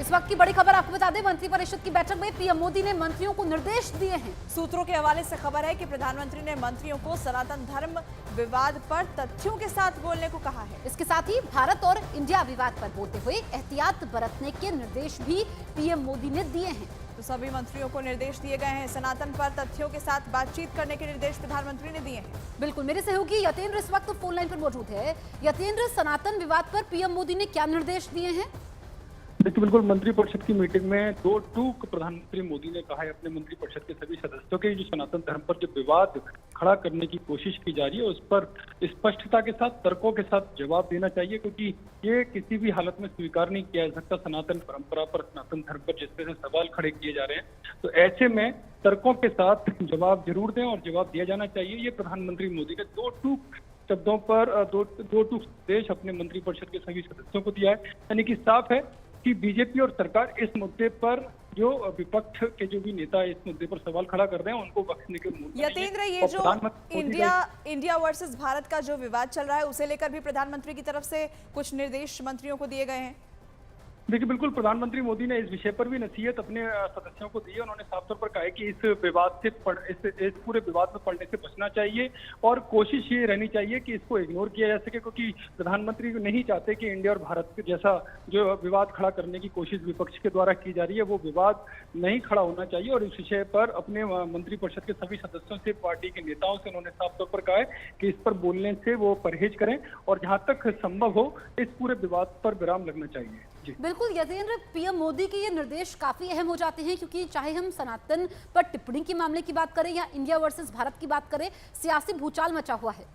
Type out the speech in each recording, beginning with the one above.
इस वक्त की बड़ी खबर आपको बता दें, मंत्रिपरिषद की बैठक में पीएम मोदी ने मंत्रियों को निर्देश दिए हैं। सूत्रों के हवाले से खबर है कि प्रधानमंत्री ने मंत्रियों को सनातन धर्म विवाद पर तथ्यों के साथ बोलने को कहा है। इसके साथ ही भारत और इंडिया विवाद पर बोलते हुए एहतियात बरतने के निर्देश भी पीएम मोदी ने दिए हैं। तो सभी मंत्रियों को निर्देश दिए गए हैं। सनातन पर तथ्यों के साथ बातचीत करने के निर्देश प्रधानमंत्री ने दिए हैं। बिल्कुल, मेरे सहयोगी यतेंद्र इस वक्त फोन लाइन पर मौजूद है। यतेंद्र, सनातन विवाद पर पीएम मोदी ने क्या निर्देश दिए हैं? देखिए, बिल्कुल मंत्रिपरिषद की मीटिंग में दो टूक प्रधानमंत्री मोदी ने कहा है अपने मंत्रिपरिषद के सभी सदस्यों के जो सनातन धर्म पर जो विवाद खड़ा करने की कोशिश की जा रही है उस पर स्पष्टता के साथ, तर्कों के साथ जवाब देना चाहिए, क्योंकि ये किसी भी हालत में स्वीकार नहीं किया जा सकता। सनातन परंपरा पर, सनातन धर्म पर जिस तरह से सवाल खड़े किए जा रहे हैं, तो ऐसे में तर्कों के साथ जवाब जरूर दें और जवाब दिया जाना चाहिए। ये प्रधानमंत्री मोदी ने दो टूक शब्दों पर दो टूक संदेश अपने मंत्रिपरिषद के सभी सदस्यों को दिया है। यानी कि साफ है कि बीजेपी और सरकार इस मुद्दे पर जो विपक्ष के जो भी नेता इस मुद्दे पर सवाल खड़ा कर रहे हैं उनको बख्शने के मूड में यतेंद्र, ये जो इंडिया वर्सेस भारत का जो विवाद चल रहा है उसे लेकर भी प्रधानमंत्री की तरफ से कुछ निर्देश मंत्रियों को दिए गए हैं। देखिए, बिल्कुल प्रधानमंत्री मोदी ने इस विषय पर भी नसीहत अपने सदस्यों को दी है। उन्होंने साफ तौर पर कहा है कि इस विवाद से इस पूरे विवाद में पड़ने से बचना चाहिए और कोशिश ये रहनी चाहिए कि इसको इग्नोर किया जा सके, क्योंकि प्रधानमंत्री नहीं चाहते कि इंडिया और भारत के जैसा जो विवाद खड़ा करने की कोशिश विपक्ष के द्वारा की जा रही है वो विवाद नहीं खड़ा होना चाहिए। और इस विषय पर अपने मंत्रिपरिषद के सभी सदस्यों से, पार्टी के नेताओं से उन्होंने साफ तौर पर कहा है कि इस पर बोलने से वो परहेज करें और जहां तक संभव हो इस पूरे विवाद पर विराम लगना चाहिए। बिल्कुल यतेंद्र, पीएम मोदी के ये निर्देश काफी अहम हो जाते हैं, क्योंकि चाहे हम सनातन पर टिप्पणी के मामले की बात करें या इंडिया वर्सेस भारत की बात करें, सियासी भूचाल मचा हुआ है।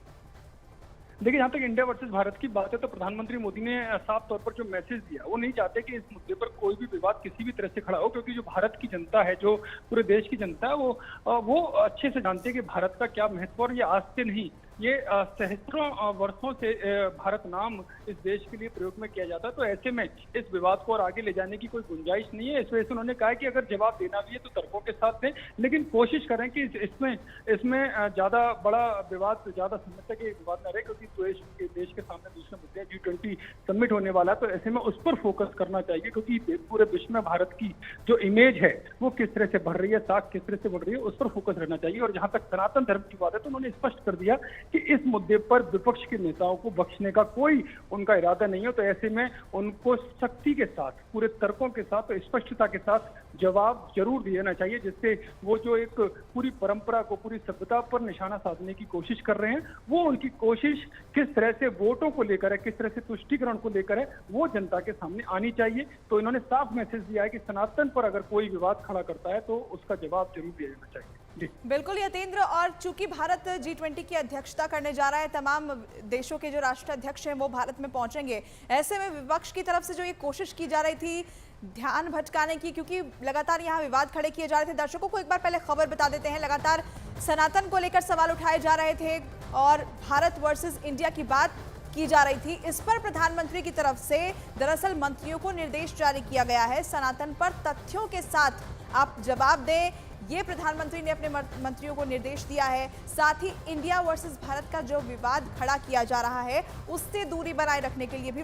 देखिए, जहाँ तक इंडिया वर्सेस भारत की बात है तो प्रधानमंत्री मोदी ने साफ तौर पर जो मैसेज दिया, वो नहीं चाहते कि इस मुद्दे पर कोई भी विवाद किसी भी तरह से खड़ा हो, क्योंकि जो भारत की जनता है, जो पूरे देश की जनता है, वो अच्छे से जानती है कि भारत का क्या महत्व। और ये आज से नहीं, ये सहस्त्रों वर्षों से भारत नाम इस देश के लिए प्रयोग में किया जाता है। तो ऐसे में इस विवाद को और आगे ले जाने की कोई गुंजाइश नहीं है। इस वजह से उन्होंने कहा कि अगर जवाब देना भी है तो तर्कों के साथ दें, लेकिन कोशिश करें कि इसमें ज्यादा बड़ा विवाद, ज्यादा समय तक ये विवाद न रहे, क्योंकि देश के सामने दूसरे मुद्दे G20 समिट होने वाला है। तो ऐसे में उस पर फोकस करना चाहिए, क्योंकि पूरे विश्व में भारत की जो इमेज है वो किस तरह से बढ़ रही है, साख किस तरह से बढ़ रही है, उस पर फोकस रहना चाहिए। और जहां तक सनातन धर्म की बात है तो उन्होंने स्पष्ट कर दिया कि इस मुद्दे पर विपक्ष के नेताओं को बख्शने का कोई उनका इरादा नहीं है। तो ऐसे में उनको सख्ती के साथ, पूरे तर्कों के साथ, तो स्पष्टता के साथ जवाब जरूर देना चाहिए, जिससे वो जो एक पूरी परंपरा को, पूरी सभ्यता पर निशाना साधने की कोशिश कर रहे हैं, वो उनकी कोशिश किस तरह से वोटों को लेकर है, किस तरह से तुष्टीकरण को लेकर है, वो जनता के सामने आनी चाहिए। तो इन्होंने साफ मैसेज दिया है कि सनातन पर अगर कोई विवाद खड़ा करता है तो उसका जवाब जरूर दिया जाना चाहिए। बिल्कुल यतेंद्र, और चूंकि भारत G20 की अध्यक्षता करने जा रहा है, तमाम देशों के जो राष्ट्राध्यक्ष हैं वो भारत में पहुंचेंगे। ऐसे में विपक्ष की तरफ से जो ये कोशिश की जा रही थी ध्यान भटकाने की, क्योंकि लगातार यहाँ विवाद खड़े किए जा रहे थे। दर्शकों को एक बार पहले खबर बता देते हैं। लगातार सनातन को लेकर सवाल उठाए जा रहे थे और भारत वर्सेस इंडिया की बात की जा रही थी। इस पर प्रधानमंत्री की तरफ से दरअसल मंत्रियों को निर्देश जारी किया गया है, सनातन पर तथ्यों के साथ आप जवाब दें, ये प्रधानमंत्री ने अपने मंत्रियों को निर्देश दिया है। साथ ही इंडिया वर्सेस भारत का जो विवाद खड़ा किया जा रहा है उससे दूरी बनाए रखने के लिए भी